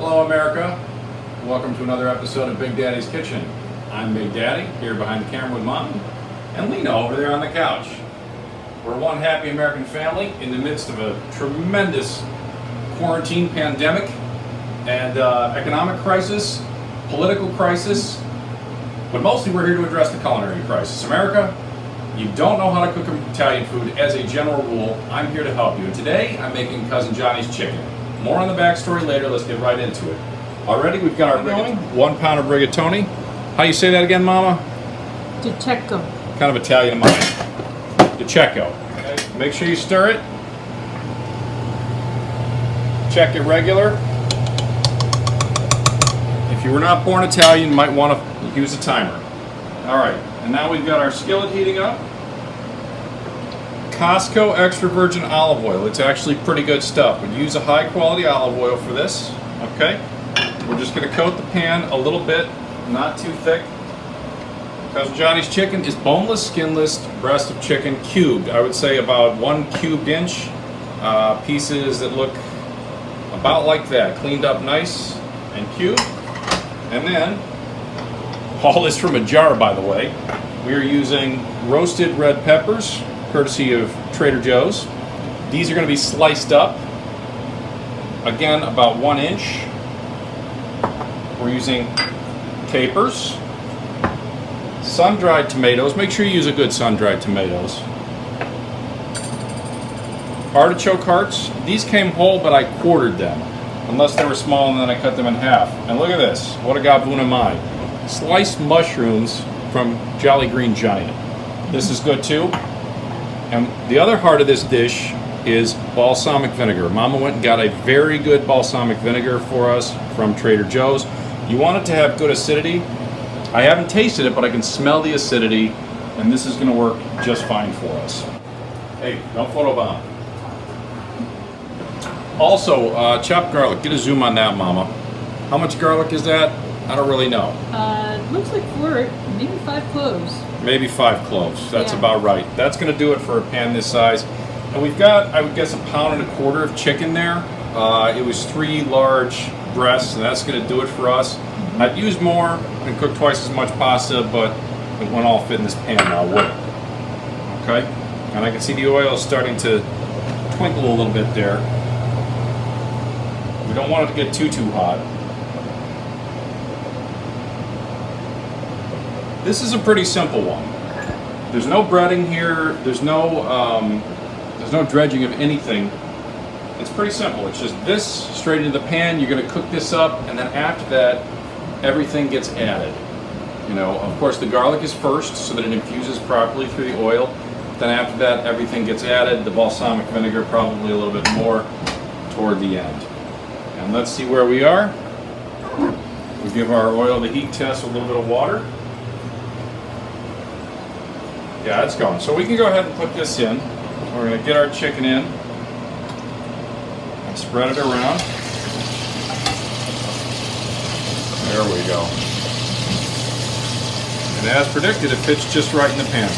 Hello, America. Welcome to another episode of Big Daddy's Kitchen. I'm Big Daddy, here behind the camera with Mom, and Lena over there on the couch. We're one happy American family in the midst of a tremendous quarantine pandemic and economic crisis, political crisis, but mostly we're here to address the culinary crisis. America, you don't know how to cook Italian food. As a general rule, I'm here to help you. And today, I'm making Cousin Johnny's chicken. More on the backstory later. Let's get right into it. Already, we've got our 1 pound of rigatoni. How you say that again, Mama? Diceco. Kind of Italian of mine. Diceco. Okay. Make sure you stir it. Check it regular. If you were not born Italian, you might want to use a timer. All right. And now we've got our skillet heating up. Costco extra virgin olive oil. It's actually pretty good stuff. We'd use a high quality olive oil for this. Okay. We're just going to coat the pan a little bit, not too thick. Cousin Johnny's chicken is boneless, skinless breast of chicken, cubed. I would say about 1 cubed inch pieces that look about like that, cleaned up nice and cubed. And then, all this from a jar, by the way. We are using roasted red peppers, courtesy of Trader Joe's. These are going to be sliced up, again about 1 inch. We're using capers, sun-dried tomatoes. Make sure you use a good sun-dried tomatoes. Artichoke hearts. These came whole, but I quartered them, unless they were small, and then I cut them in half. And look at this. What a gabuna mai. Sliced mushrooms from Jolly Green Giant. This is good too. And the other heart of this dish is balsamic vinegar. Mama went and got a very good balsamic vinegar for us from Trader Joe's. You want it to have good acidity. I haven't tasted it, but I can smell the acidity, and this is going to work just fine for us. Hey, don't photobomb. Also, chopped garlic. Get a zoom on that, Mama. How much garlic is that? I don't really know. Looks like 4, maybe 5 cloves. Maybe 5 cloves. That's Yeah. about right. That's going to do it for a pan this size. And we've got, I would guess, 1.25 pounds of chicken there. It was 3 large breasts, and that's going to do it for us. Mm-hmm. I'd use more and cook twice as much pasta, but it won't all fit in this pan now, would it? Okay? And I can see the oil starting to twinkle a little bit there. We don't want it to get too hot. This is a pretty simple one. There's no breading here. There's no dredging of anything. It's pretty simple. It's just this straight into the pan. You're going to cook this up, and then after that, everything gets added. You know, of course, the garlic is first so that it infuses properly through the oil. Then after that, everything gets added. The balsamic vinegar probably a little bit more toward the end. And let's see where we are. We give our oil the heat test with a little bit of water. Yeah, it's going. So we can go ahead and put this in. We're going to get our chicken in and spread it around. There we go. And as predicted, it fits just right in the pan.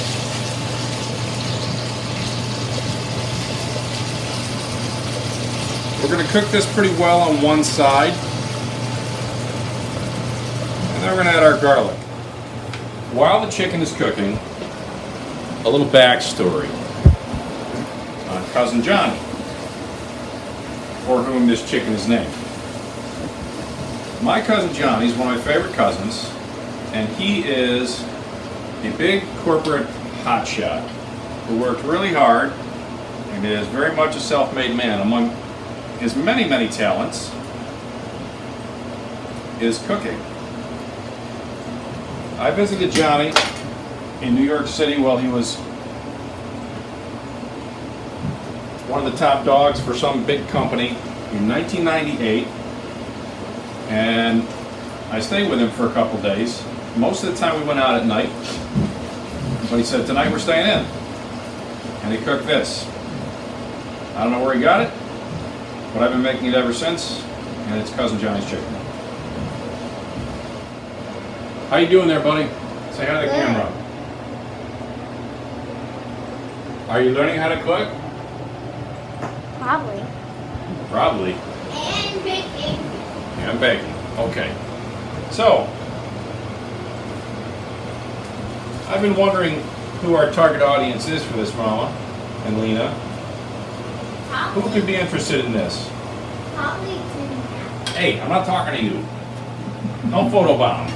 We're going to cook this pretty well on one side. And then we're going to add our garlic. While the chicken is cooking, a little backstory on Cousin Johnny, for whom this chicken is named. My cousin Johnny is one of my favorite cousins, and he is a big corporate hotshot who worked really hard and is very much a self-made man. Among his many talents is cooking. I visited Johnny in New York City while he was one of the top dogs for some big company in 1998, and I stayed with him for a couple days. Most of the time we went out at night, but he said, tonight we're staying in, and he cooked this. I don't know where he got it, but I've been making it ever since, and it's Cousin Johnny's chicken. How you doing there, buddy? Say hi to the camera. Are you learning how to cook? Probably. Probably. And baking. And bacon. Okay. So, I've been wondering who our target audience is for this, Mama and Lena. Who could be interested in this? Probably tonight. Hey, I'm not talking to you. Don't photobomb.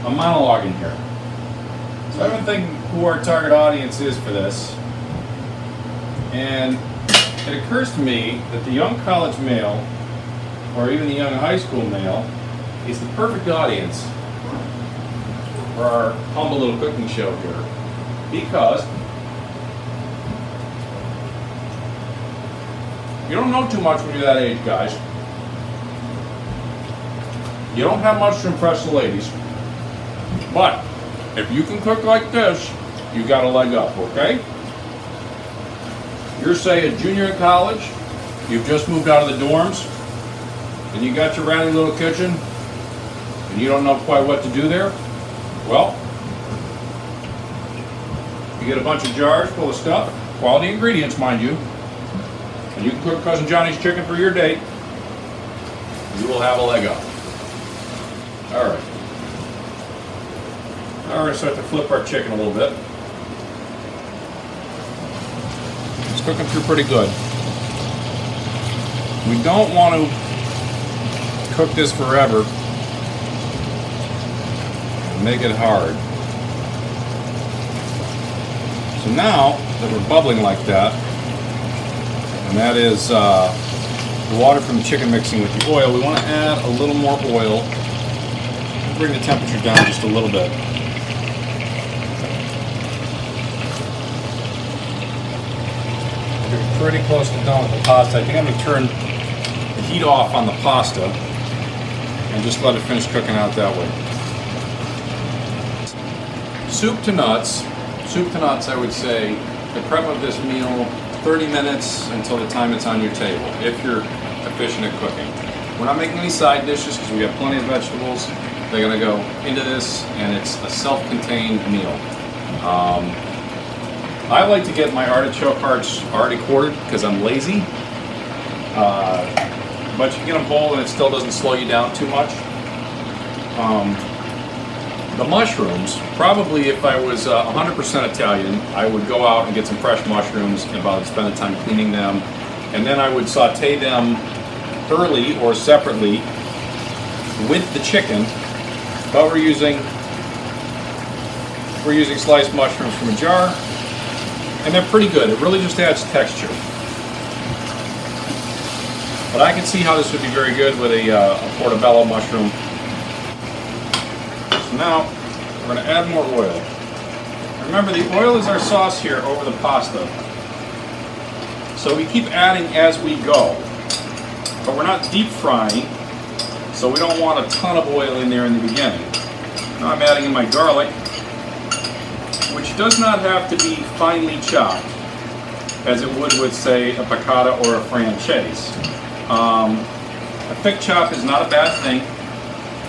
I'm monologuing here. So I've been thinking who our target audience is for this. And it occurs to me that the young college male, or even the young high school male, is the perfect audience for our humble little cooking show here. Because you don't know too much when you're that age, guys. You don't have much to impress the ladies. But if you can cook like this, you got a leg up, okay? You're, say, a junior in college, you've just moved out of the dorms, and you got your ratty little kitchen, and you don't know quite what to do there. Well, you get a bunch of jars full of stuff, quality ingredients, mind you, and you can cook Cousin Johnny's chicken for your date. You will have a leg up. All right. Now we're going to start to flip our chicken a little bit. It's cooking through pretty good. We don't want to cook this forever and make it hard. So now that we're bubbling like that, and that is the water from the chicken mixing with the oil, we want to add a little more oil. Bring the temperature down just a little bit. We're pretty close to done with the pasta. I think I'm going to turn the heat off on the pasta and just let it finish cooking out that way. Soup to nuts, I would say, the prep of this meal, 30 minutes until the time it's on your table, if you're efficient at cooking. We're not making any side dishes because we got plenty of vegetables. They're going to go into this, and it's a self-contained meal. I like to get my artichoke hearts already quartered because I'm lazy. But you can get them whole and it still doesn't slow you down too much. The mushrooms, probably if I was 100% Italian, I would go out and get some fresh mushrooms and spend the time cleaning them. And then I would saute them early or separately with the chicken. But we're using sliced mushrooms from a jar, and they're pretty good. It really just adds texture. But I can see how this would be very good with a portobello mushroom. So now we're going to add more oil. Remember, the oil is our sauce here over the pasta. So we keep adding as we go. But we're not deep frying, so we don't want a ton of oil in there in the beginning. Now I'm adding in my garlic, which does not have to be finely chopped, as it would with, say, a piccata or a franchise. A thick chop is not a bad thing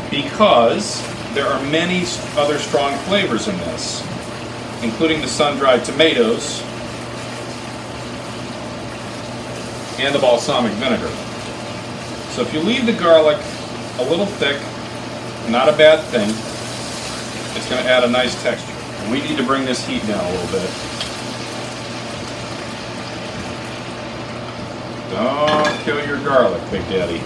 because there are many other strong flavors in this, including the sun-dried tomatoes and the balsamic vinegar. So if you leave the garlic a little thick, not a bad thing. It's going to add a nice texture. And we need to bring this heat down a little bit. Don't kill your garlic, Big Daddy.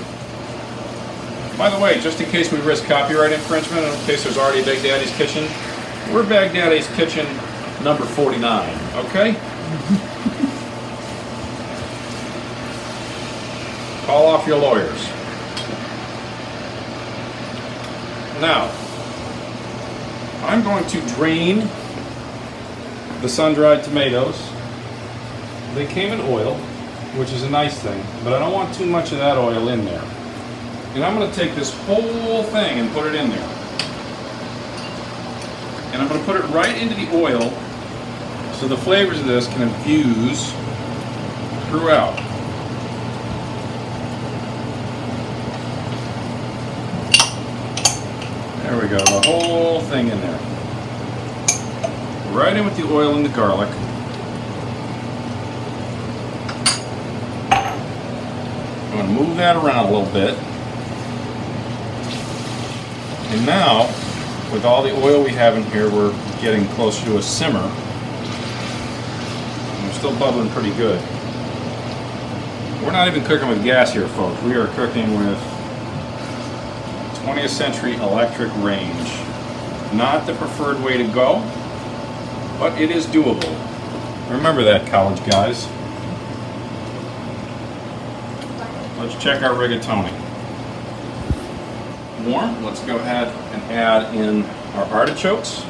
By the way, just in case we risk copyright infringement, in case there's already a Big Daddy's Kitchen, we're Big Daddy's Kitchen number 49, okay? Call off your lawyers. Now, I'm going to drain the sun-dried tomatoes. They came in oil, which is a nice thing, but I don't want too much of that oil in there. And I'm going to take this whole thing and put it in there. And I'm going to put it right into the oil so the flavors of this can infuse throughout. There we go, the whole thing in there. Right in with the oil and the garlic. I'm going to move that around a little bit. And now, with all the oil we have in here, we're getting closer to a simmer. And we're still bubbling pretty good. We're not even cooking with gas here, folks. We are cooking with 20th century electric range. Not the preferred way to go, but it is doable. Remember that, college guys. Let's check our rigatoni. Warm. Let's go ahead and add in our artichokes.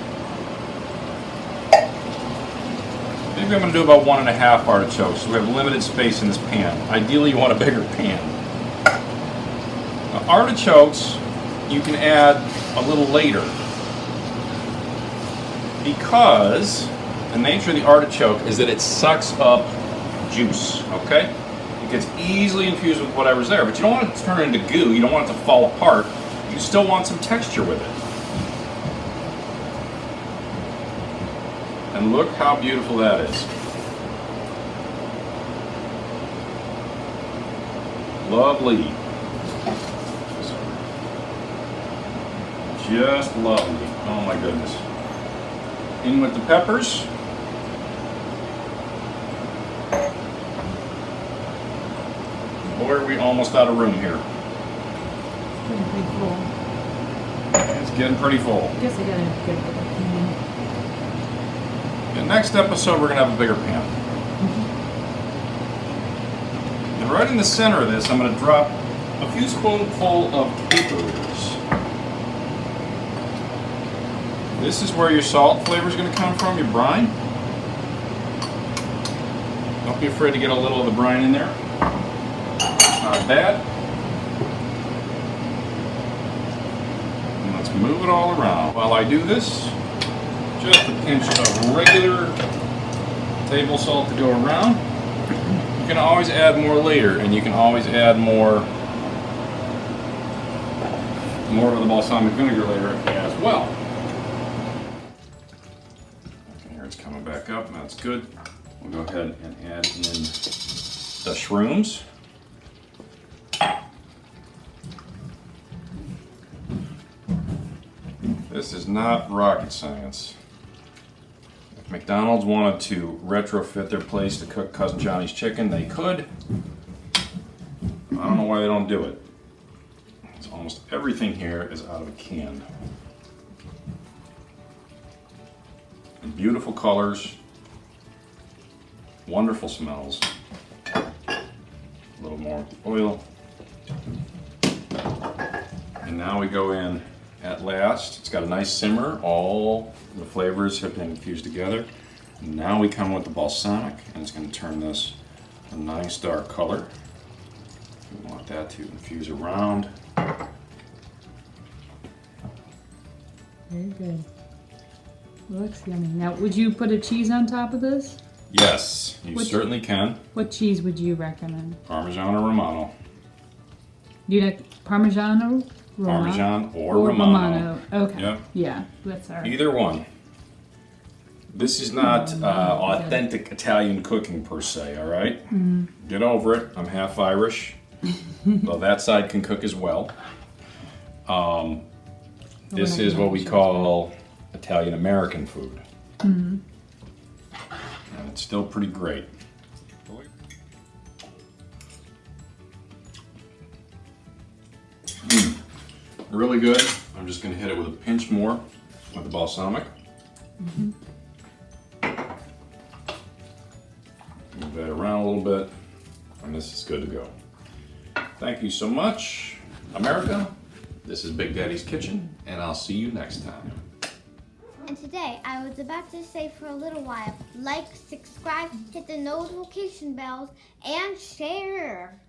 Maybe I'm going to do about 1.5 artichokes, so we have limited space in this pan. Ideally, you want a bigger pan. Now, artichokes, you can add a little later, because the nature of the artichoke is that it sucks up juice, okay? It gets easily infused with whatever's there, but you don't want it to turn into goo, you don't want it to fall apart. You still want some texture with it. And look how beautiful that is. Lovely. Just lovely. Oh my goodness. In with the peppers. Boy, are we almost out of room here. Getting pretty full. It's getting pretty full. I guess I gotta have a good pan. The next episode, we're gonna have a bigger pan. And right in the center of this, I'm gonna drop a few spoonfuls of capers. This is where your salt flavor is gonna come from, your brine. Don't be afraid to get a little of the brine in there. Not bad. And let's move it all around. While I do this, just a pinch of regular table salt to go around. You can always add more later, and you can always add more of the balsamic vinegar later as well. Okay, here it's coming back up, and that's good. We'll go ahead and add in the shrooms. This is not rocket science. If McDonald's wanted to retrofit their place to cook Cousin Johnny's chicken, they could. I don't know why they don't do it. It's almost everything here is out of a can. And beautiful colors, wonderful smells. A little more oil. And now we go in at last. It's got a nice simmer. All the flavors have been infused together. And now we come with the balsamic, and it's going to turn this a nice dark color. We want that to infuse around. Very good. Looks yummy. Now, would you put a cheese on top of this? Yes, you certainly can. What cheese would you recommend? Parmesan or Romano. You like Parmigiano? Parmesan or Romano. Okay. Yep. Yeah, that's all right. Either one. This is not authentic Italian cooking per se, all right? Mm-hmm. Get over it. I'm half Irish. Well, that side can cook as well. This is what we call Italian American food. Mm-hmm. And it's still pretty great. Really good. I'm just going to hit it with a pinch more with the balsamic. Mm-hmm. Move that around a little bit, and this is good to go. Thank you so much, America. This is Big Daddy's Kitchen, and I'll see you next time. And today, I was about to say for a little while, like, subscribe, hit the notification bells, and share.